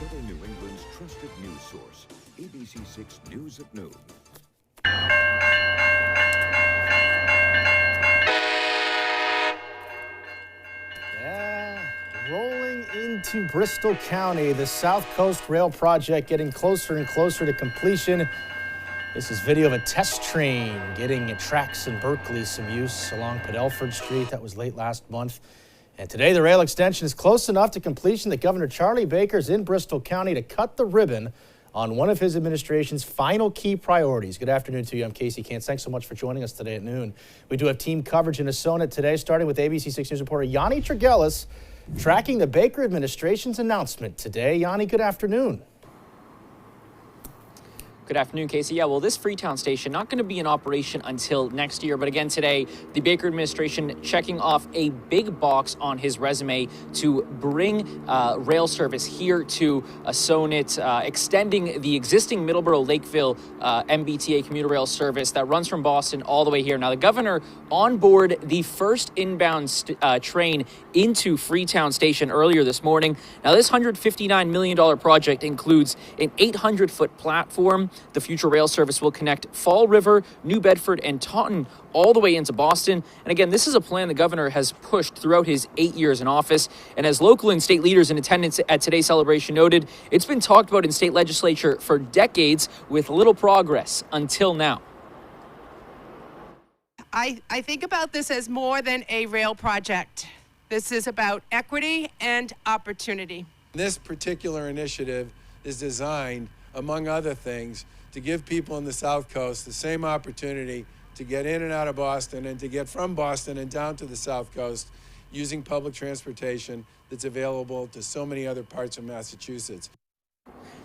Southern New England's trusted news source, ABC6 News at Noon. Rolling into Bristol County, the South Coast Rail project getting closer and closer to completion. This is video of a test train getting tracks in Berkeley some use along Padelford Street. That was late last month. And today the rail extension is close enough to completion that Governor Charlie Baker is in Bristol County to cut the ribbon on one of his administration's final key priorities. Good afternoon to you. I'm Casey Kantz. Thanks so much for joining us today at noon. We do have team coverage in Asona today, starting with ABC6 News reporter Yanni Tregellis, tracking the Baker administration's announcement today. Yanni, good afternoon. Good afternoon, Casey. Yeah, well, this Freetown station not going to be in operation until next year. But again, today, the Baker administration checking off a big box on his resume to bring rail service here to Asona, extending the existing Middleborough-Lakeville MBTA commuter rail service that runs from Boston all the way here. Now, the governor on board the first inbound train into Freetown station earlier this morning. Now, this $159 million project includes an 800-foot platform. The future rail service will connect Fall River, New Bedford, and Taunton all the way into Boston. And again, this is a plan the governor has pushed throughout his 8 years in office. And as local and state leaders in attendance at today's celebration noted, it's been talked about in state legislature for decades with little progress until now. I think about this as more than a rail project. This is about equity and opportunity. This particular initiative is designed, among other things, to give people in the South Coast the same opportunity to get in and out of Boston and to get from Boston and down to the South Coast using public transportation that's available to so many other parts of Massachusetts.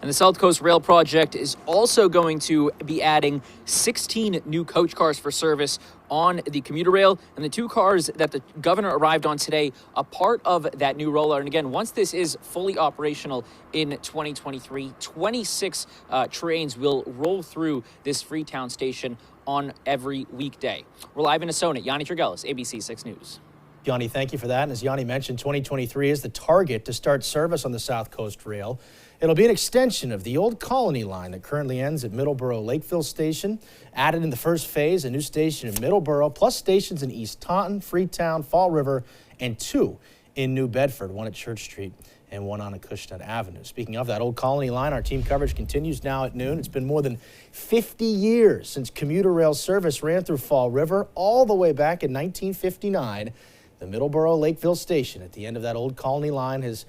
And the South Coast Rail project is also going to be adding 16 new coach cars for service on the commuter rail. And the 2 cars that the governor arrived on today, a part of that new rollout. And again, once this is fully operational in 2023, 26 trains will roll through this Freetown station on every weekday. We're live in Asona. Yanni Tregellis, ABC6 News. Yanni, thank you for that. And as Yanni mentioned, 2023 is the target to start service on the South Coast Rail. It'll be an extension of the old Colony line that currently ends at Middleborough-Lakeville Station. Added in the first phase, a new station in Middleborough, plus stations in East Taunton, Freetown, Fall River, and 2 in New Bedford, 1 at Church Street and 1 on Acushnet Avenue. Speaking of that old Colony line, our team coverage continues now at noon. It's been more than 50 years since commuter rail service ran through Fall River, all the way back in 1959. The Middleborough-Lakeville Station at the end of that old Colony line has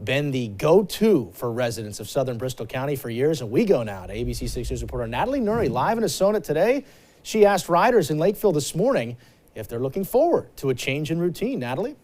been the go-to for residents of southern Bristol County for years. And we go now to ABC6 News reporter Natalie Nuri live in Asona today. She asked riders in Lakeville this morning if they're looking forward to a change in routine. Natalie?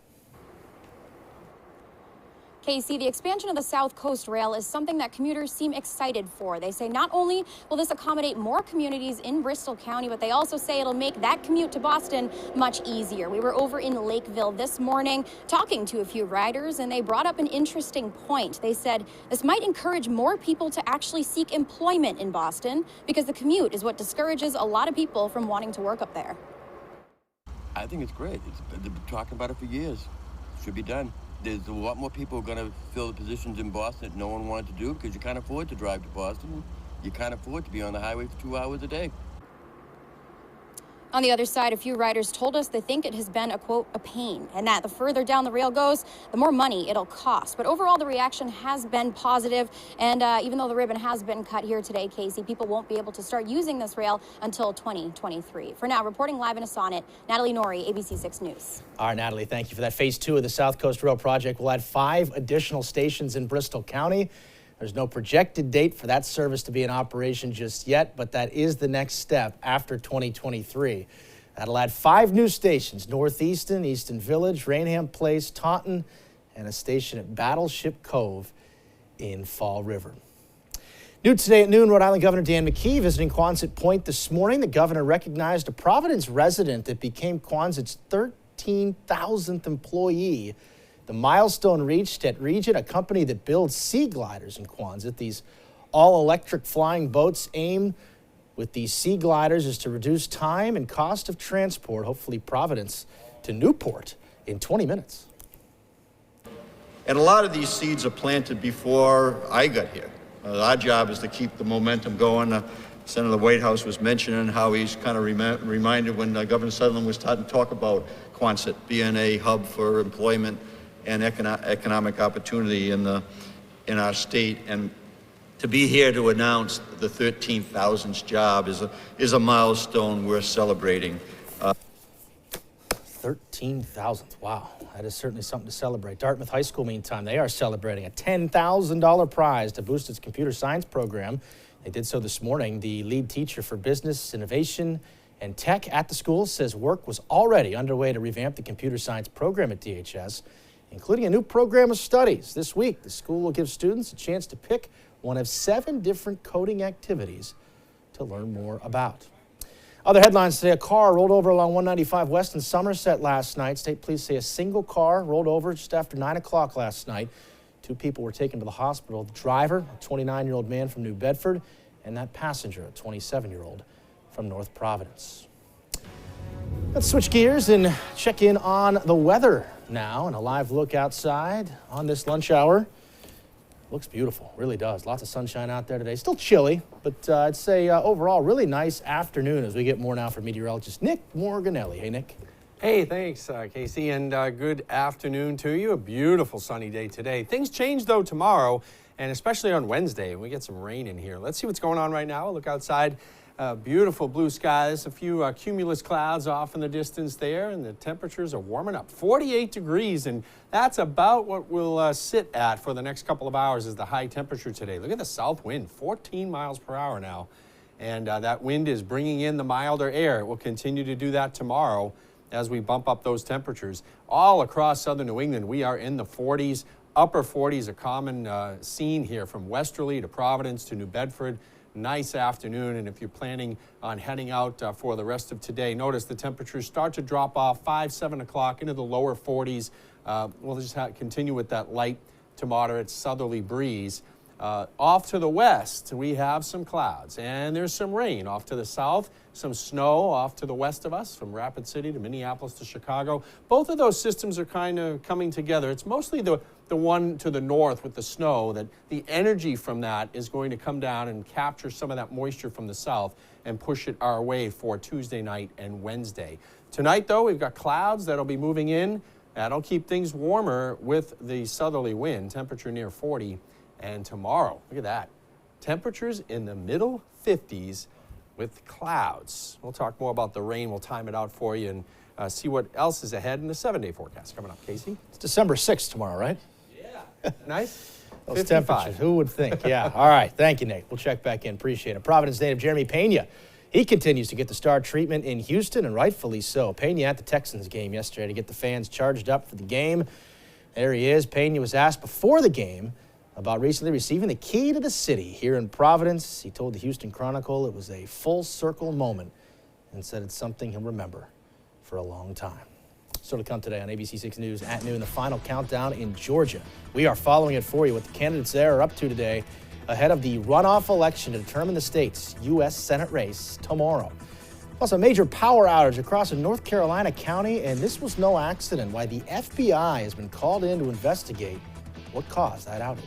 Casey, the expansion of the South Coast Rail is something that commuters seem excited for. They say not only will this accommodate more communities in Bristol County, but they also say it'll make that commute to Boston much easier. We were over in Lakeville this morning talking to a few riders, and they brought up an interesting point. They said this might encourage more people to actually seek employment in Boston because the commute is what discourages a lot of people from wanting to work up there. I think it's great. They've been talking about it for years. Should be done. There's a lot more people going to fill the positions in Boston that no one wanted to do because you can't afford to drive to Boston. You can't afford to be on the highway for 2 hours a day. On the other side, a few riders told us they think it has been, a quote, a pain, and that the further down the rail goes, the more money it'll cost. But overall, the reaction has been positive, and even though the ribbon has been cut here today, Casey, people won't be able to start using this rail until 2023. For now, reporting live in Asona, Natalie Nuri, ABC6 News. All right, Natalie, thank you for that. Phase 2 of the South Coast Rail project will add 5 additional stations in Bristol County. There's no projected date for that service to be in operation just yet, but that is the next step after 2023. That'll add 5 new stations, Northeastern, Easton Village, Rainham Place, Taunton, and a station at Battleship Cove in Fall River. New today at noon, Rhode Island Governor Dan McKee visiting Quonset Point this morning. The governor recognized a Providence resident that became Quonset's 13,000th employee. The milestone reached at Regent, a company that builds sea gliders in Quonset. These all-electric flying boats aim with these sea gliders is to reduce time and cost of transport, hopefully Providence to Newport, in 20 minutes. And a lot of these seeds are planted before I got here. Our job is to keep the momentum going. Senator Whitehouse was mentioning how he's kind of reminded when Governor Sutherland was starting to talk about Quonset being a hub for employment and economic opportunity in our state. And to be here to announce the 13,000th job is a milestone worth celebrating. 13,000th. Wow, that is certainly something to celebrate. Dartmouth High School, meantime, they are celebrating a $10,000 prize to boost its computer science program. They did so this morning. The lead teacher for business, innovation, and tech at the school says work was already underway to revamp the computer science program at DHS, including a new program of studies. This week, the school will give students a chance to pick one of 7 different coding activities to learn more about. Other headlines today: a car rolled over along 195 West in Somerset last night. State police say a single car rolled over just after 9 o'clock last night. 2 people were taken to the hospital. The driver, a 29-year-old man from New Bedford, and that passenger, a 27-year-old from North Providence. Let's switch gears and check in on the weather now, and a live look outside on this lunch hour. Looks beautiful, really does. Lots of sunshine out there today. Still chilly, but I'd say overall really nice afternoon as we get more now from meteorologist Nick Morganelli. Hey, Nick. Hey, thanks, Casey, and good afternoon to you. A beautiful sunny day today. Things change, though, tomorrow, and especially on Wednesday. We get some rain in here. Let's see what's going on right now. Look outside. Beautiful blue skies, a few cumulus clouds off in the distance there, and the temperatures are warming up. 48 degrees, and that's about what we'll sit at for the next couple of hours is the high temperature today. Look at the south wind, 14 miles per hour now, and that wind is bringing in the milder air. It will continue to do that tomorrow as we bump up those temperatures. All across southern New England, we are in the 40s. Upper 40s, a common scene here from Westerly to Providence to New Bedford. Nice afternoon, and if you're planning on heading out for the rest of today, notice the temperatures start to drop off 5, 7 o'clock into the lower 40s. We'll just continue with that light to moderate southerly breeze. Off to the west, we have some clouds, and there's some rain. Off to the south, some snow off to the west of us, from Rapid City to Minneapolis to Chicago. Both of those systems are kind of coming together. It's mostly the one to the north with the snow that the energy from that is going to come down and capture some of that moisture from the south and push it our way for Tuesday night and Wednesday. Tonight, though, we've got clouds that'll be moving in. That'll keep things warmer with the southerly wind, temperature near 40. And tomorrow, look at that, temperatures in the middle 50s with clouds. We'll talk more about the rain. We'll time it out for you and see what else is ahead in the 7-day forecast coming up. Casey? It's December 6th tomorrow, right? Yeah. Nice. Those 55. temperatures, who would think? Yeah. All right. Thank you, Nate. We'll check back in. Appreciate it. Providence native Jeremy Pena. He continues to get the star treatment in Houston, and rightfully so. Pena at the Texans game yesterday to get the fans charged up for the game. There he is. Pena was asked before the game about recently receiving the key to the city here in Providence. He told the Houston Chronicle it was a full circle moment and said it's something he'll remember for a long time. So to come today on ABC6 News at noon, the final countdown in Georgia. We are following it for you, what the candidates there are up to today ahead of the runoff election to determine the state's U.S. Senate race tomorrow. Plus, a major power outage across a North Carolina county, and this was no accident. Why the FBI has been called in to investigate what caused that outage.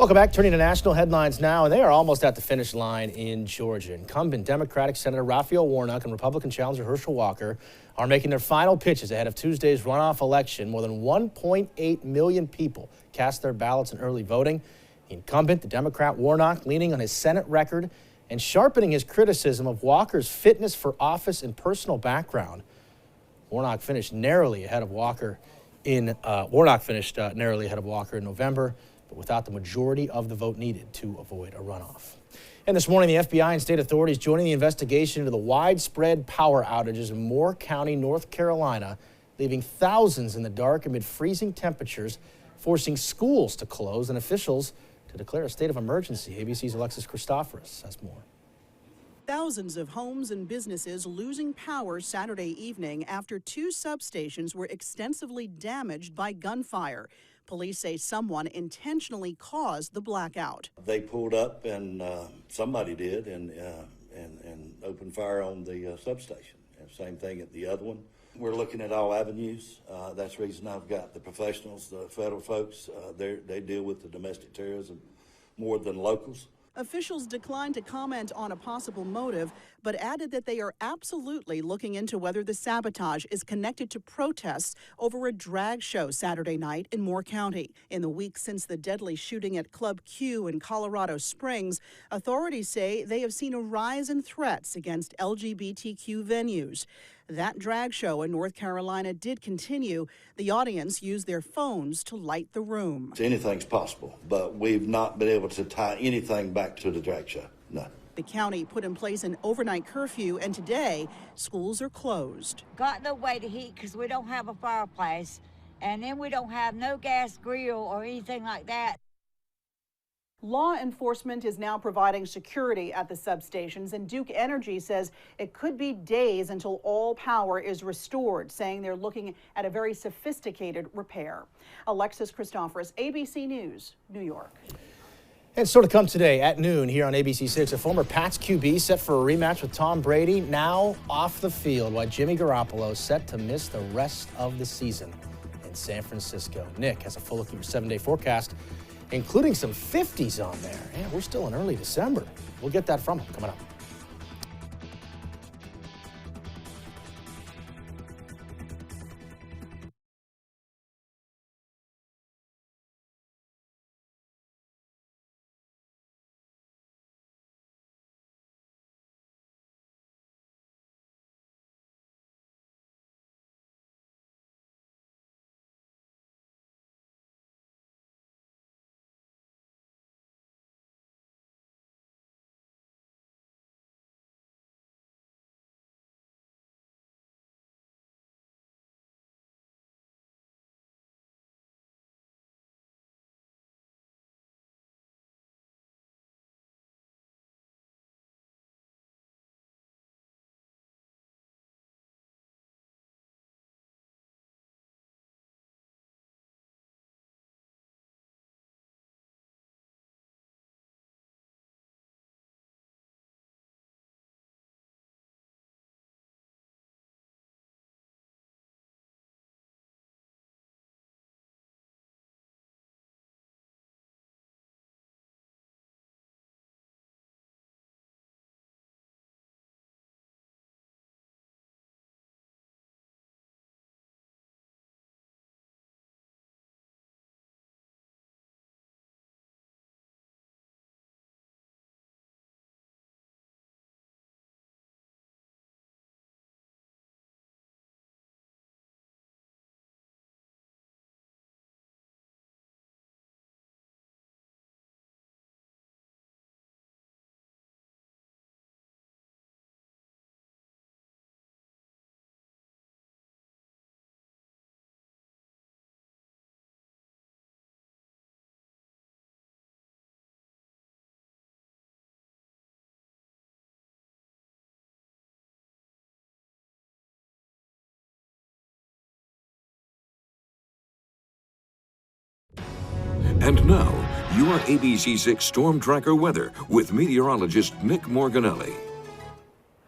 Welcome back. Turning to national headlines now, and they are almost at the finish line in Georgia. Incumbent Democratic Senator Raphael Warnock and Republican challenger Herschel Walker are making their final pitches ahead of Tuesday's runoff election. More than 1.8 million people cast their ballots in early voting. The incumbent, the Democrat Warnock, leaning on his Senate record and sharpening his criticism of Walker's fitness for office and personal background. Warnock finished narrowly ahead of Walker in November, but without the majority of the vote needed to avoid a runoff. And this morning, the FBI and state authorities joining the investigation into the widespread power outages in Moore County, North Carolina, leaving thousands in the dark amid freezing temperatures, forcing schools to close and officials to declare a state of emergency. ABC's Alexis Christoforous has more. Thousands of homes and businesses losing power Saturday evening after two substations were extensively damaged by gunfire. Police say someone intentionally caused the blackout. They pulled up, and somebody did, and opened fire on the substation. And same thing at the other one. We're looking at all avenues. That's the reason I've got the professionals, the federal folks. They deal with the domestic terrorism more than locals. Officials declined to comment on a possible motive, but added that they are absolutely looking into whether the sabotage is connected to protests over a drag show Saturday night in Moore County. In the week since the deadly shooting at Club Q in Colorado Springs, authorities say they have seen a rise in threats against LGBTQ venues. That drag show in North Carolina did continue. The audience used their phones to light the room. Anything's possible, but we've not been able to tie anything back to the drag show. No. The county put in place an overnight curfew, and today schools are closed. Got no way to heat because we don't have a fireplace, and then we don't have no gas grill or anything like that. Law enforcement is now providing security at the substations, and Duke Energy says it could be days until all power is restored, saying they're looking at a very sophisticated repair. Alexis Christoforous, ABC News, New York. And still to come today at noon here on ABC6, a former Pats QB set for a rematch with Tom Brady, now off the field, while Jimmy Garoppolo set to miss the rest of the season in San Francisco. Nick has a full look at your 7-day forecast, including some 50s on there. Yeah, we're still in early December. We'll get that from him coming up. And now, your ABC6 Storm Tracker weather with meteorologist Nick Morganelli.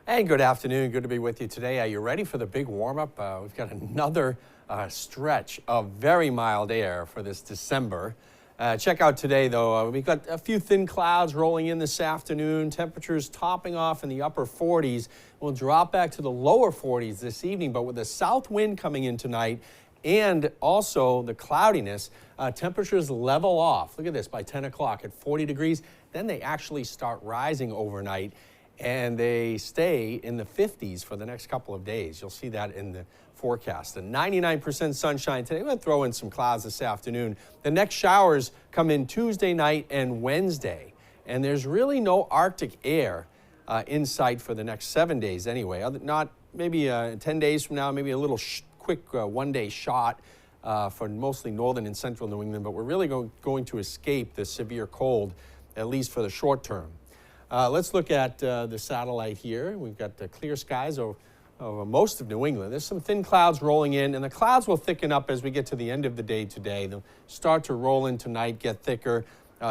And good afternoon. Good to be with you today. Are you ready for the big warm-up? We've got another stretch of very mild air for this December. Check out today, though. We've got a few thin clouds rolling in this afternoon. Temperatures topping off in the upper 40s. We'll drop back to the lower 40s this evening, but with a south wind coming in tonight and also the cloudiness, temperatures level off. Look at this, by 10 o'clock at 40 degrees. Then they actually start rising overnight, and they stay in the 50s for the next couple of days. You'll see that in the forecast. And 99% sunshine today. We'll throw in some clouds this afternoon. The next showers come in Tuesday night and Wednesday. And there's really no Arctic air in sight for the next 7 days anyway. Not maybe 10 days from now, maybe a little quick one-day shot for mostly northern and central New England. But we're really going to escape the severe cold, at least for the short term. Let's look at the satellite here. We've got the clear skies over most of New England. There's some thin clouds rolling in, and the clouds will thicken up as we get to the end of the day today. They'll start to roll in tonight, get thicker.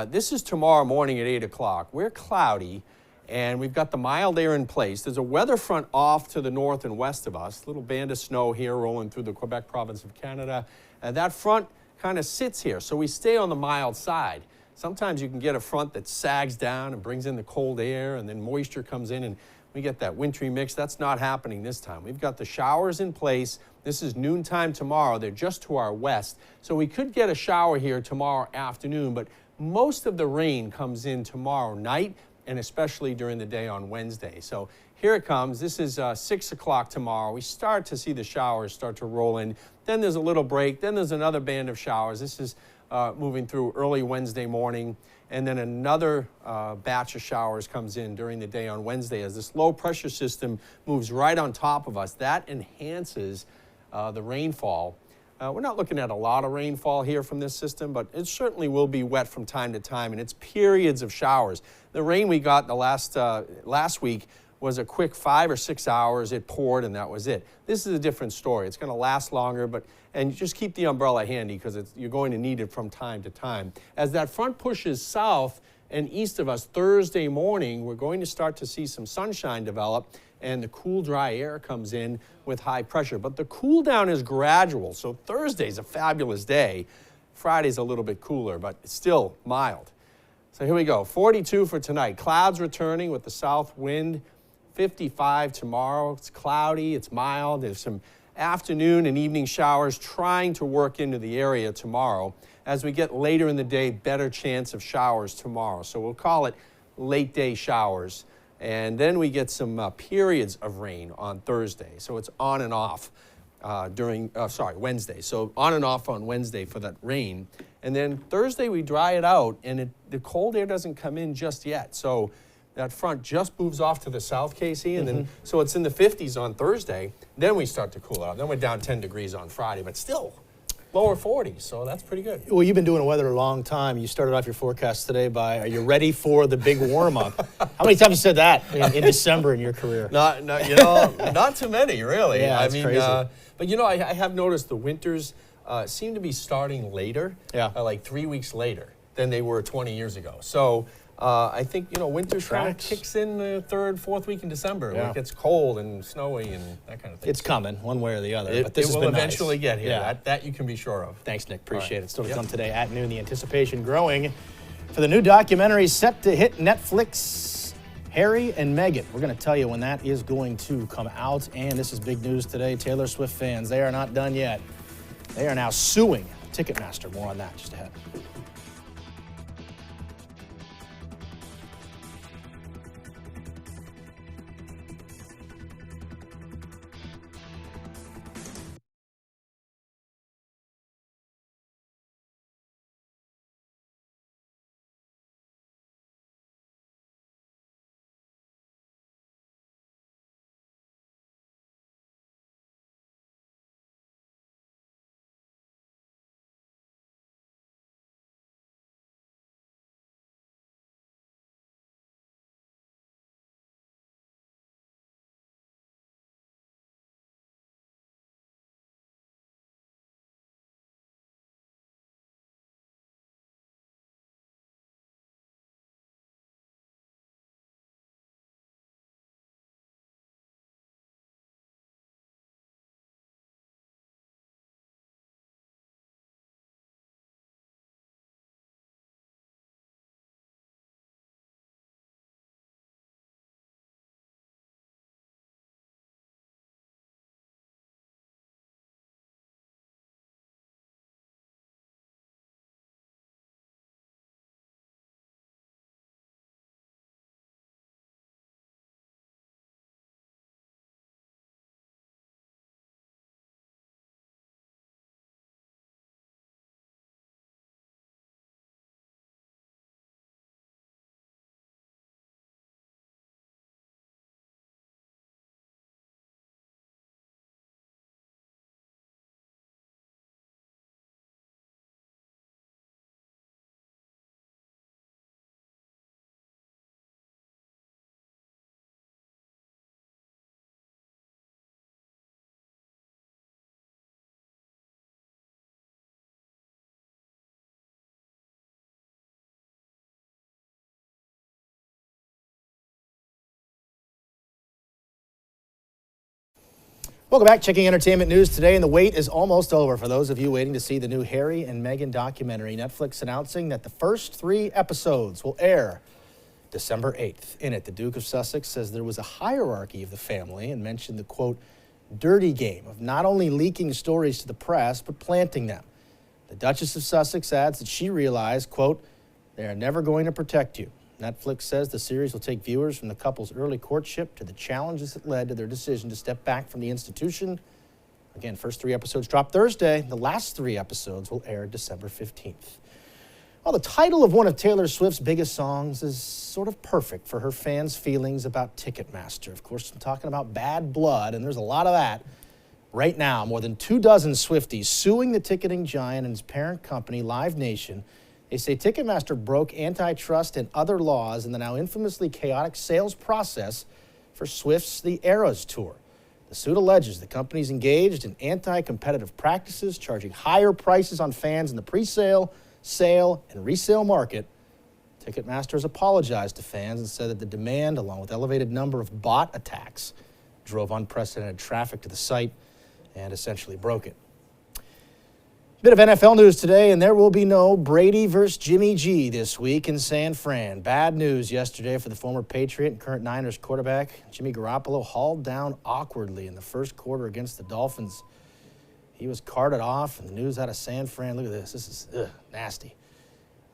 This is tomorrow morning at 8 o'clock. We're cloudy, and we've got the mild air in place. There's a weather front off to the north and west of us. Little band of snow here rolling through the Quebec province of Canada. That front kind of sits here, so we stay on the mild side. Sometimes you can get a front that sags down and brings in the cold air, and then moisture comes in, and we get that wintry mix. That's not happening this time. We've got the showers in place. This is noontime tomorrow. They're just to our west. So we could get a shower here tomorrow afternoon, but most of the rain comes in tomorrow night and especially during the day on Wednesday. So here it comes. This is 6 o'clock tomorrow. We start to see the showers start to roll in. Then there's a little break. Then there's another band of showers. This is moving through early Wednesday morning. And then another batch of showers comes in during the day on Wednesday as this low pressure system moves right on top of us. That enhances the rainfall. We're not looking at a lot of rainfall here from this system, but it certainly will be wet from time to time, and it's periods of showers. The rain we got the last week was a quick 5 or 6 hours. It poured, and that was it. This is a different story. It's going to last longer, and just keep the umbrella handy because you're going to need it from time to time. As that front pushes south and east of us Thursday morning, we're going to start to see some sunshine develop, and the cool, dry air comes in with high pressure. But the cool down is gradual, so Thursday's a fabulous day. Friday's a little bit cooler, but it's still mild. So here we go, 42 for tonight. Clouds returning with the south wind. 55 tomorrow. It's cloudy, it's mild. There's some afternoon and evening showers trying to work into the area tomorrow. As we get later in the day, better chance of showers tomorrow. So we'll call it late day showers. And then we get some periods of rain on Thursday. So it's on and off Wednesday. So on and off on Wednesday for that rain. And then Thursday we dry it out, and the cold air doesn't come in just yet. So that front just moves off to the south, Casey, and then so it's in the 50s on Thursday. Then we start to cool out. Then we're down 10 degrees on Friday, but still lower 40s, so that's pretty good. Well, you've been doing weather a long time. You started off your forecast today by, are you ready for the big warm-up? How many times have you said that in December in your career? Not too many, really. Yeah, it's crazy. But I have noticed the winters seem to be starting later, like 3 weeks later than they were 20 years ago. So I think, winter kind of kicks in the third, fourth week in December. When it gets cold and snowy and that kind of thing. It's coming one way or the other. But this will eventually get here. Yeah. That you can be sure of. Thanks, Nick. Appreciate it. Still to come today at noon. The anticipation growing for the new documentary set to hit Netflix, Harry and Meghan. We're going to tell you when that is going to come out. And this is big news today. Taylor Swift fans, they are not done yet. They are now suing Ticketmaster. More on that just ahead. Welcome back. Checking entertainment news today, and the wait is almost over for those of you waiting to see the new Harry and Meghan documentary. Netflix announcing that the first 3 episodes will air December 8th. In it, the Duke of Sussex says there was a hierarchy of the family and mentioned the, quote, dirty game of not only leaking stories to the press, but planting them. The Duchess of Sussex adds that she realized, quote, they are never going to protect you. Netflix says the series will take viewers from the couple's early courtship to the challenges that led to their decision to step back from the institution. Again, first 3 episodes drop Thursday. The last 3 episodes will air December 15th. Well, the title of one of Taylor Swift's biggest songs is sort of perfect for her fans' feelings about Ticketmaster. Of course, I'm talking about Bad Blood, and there's a lot of that. Right now, more than 24 Swifties suing the ticketing giant and its parent company, Live Nation. They say Ticketmaster broke antitrust and other laws in the now infamously chaotic sales process for Swift's The Eras Tour. The suit alleges the company's engaged in anti-competitive practices, charging higher prices on fans in the pre-sale, sale, and resale market. Ticketmaster has apologized to fans and said that the demand, along with elevated number of bot attacks, drove unprecedented traffic to the site and essentially broke it. Bit of NFL news today, and there will be no Brady versus Jimmy G this week in San Fran. Bad news yesterday for the former Patriot and current Niners quarterback. Jimmy Garoppolo hauled down awkwardly in the first quarter against the Dolphins. He was carted off, and the news out of San Fran. Look at this. This is nasty.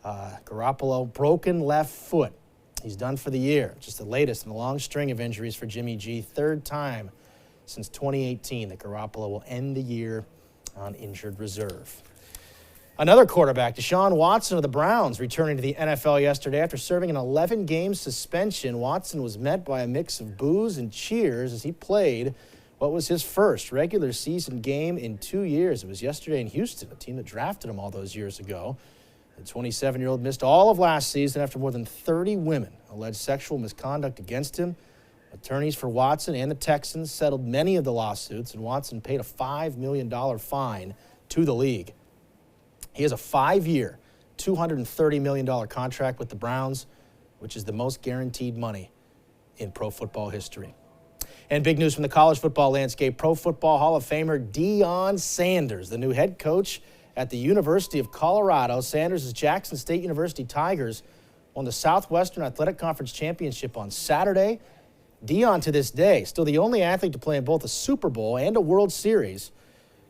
Garoppolo, broken left foot. He's done for the year. Just the latest in a long string of injuries for Jimmy G. 3rd time since 2018 that Garoppolo will end the year on injured reserve. Another quarterback, Deshaun Watson of the Browns, returning to the NFL yesterday after serving an 11-game suspension. Watson was met by a mix of boos and cheers as he played what was his first regular season game in 2 years. It was yesterday in Houston, a team that drafted him all those years ago. The 27-year-old missed all of last season after more than 30 women alleged sexual misconduct against him. Attorneys for Watson and the Texans settled many of the lawsuits, and Watson paid a $5 million fine to the league. He has a 5-year, $230 million contract with the Browns, which is the most guaranteed money in pro football history. And big news from the college football landscape, Pro Football Hall of Famer Deion Sanders, the new head coach at the University of Colorado. Sanders' Jackson State University Tigers won the Southwestern Athletic Conference Championship on Saturday. Deion, to this day, still the only athlete to play in both a Super Bowl and a World Series.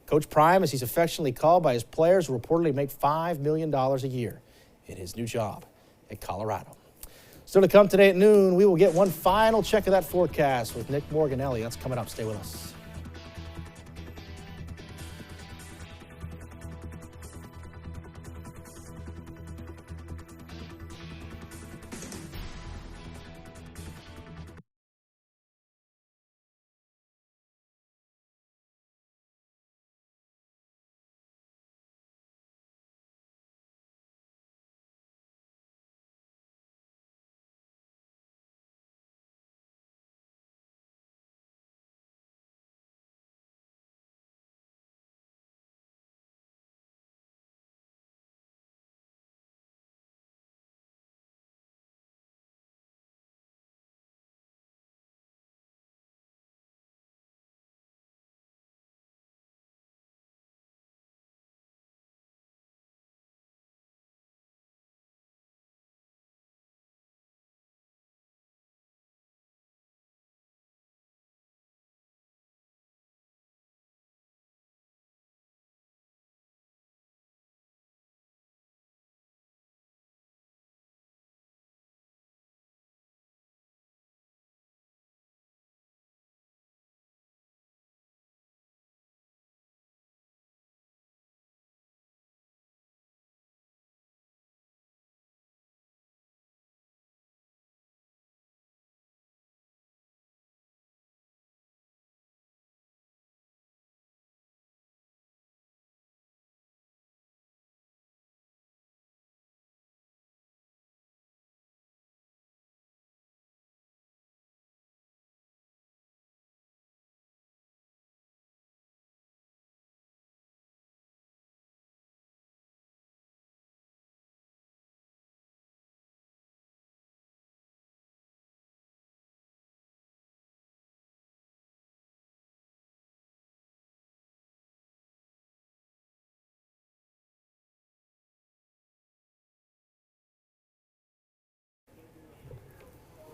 Coach Prime, as he's affectionately called by his players, will reportedly make $5 million a year in his new job at Colorado. Still to come today at noon, we will get one final check of that forecast with Nick Morganelli. That's coming up. Stay with us.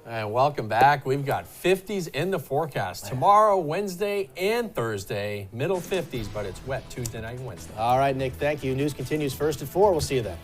And welcome back. We've got 50s in the forecast. Tomorrow, Wednesday, and Thursday, middle 50s, but it's wet Tuesday night and Wednesday. All right, Nick, thank you. News continues first at 4. We'll see you then.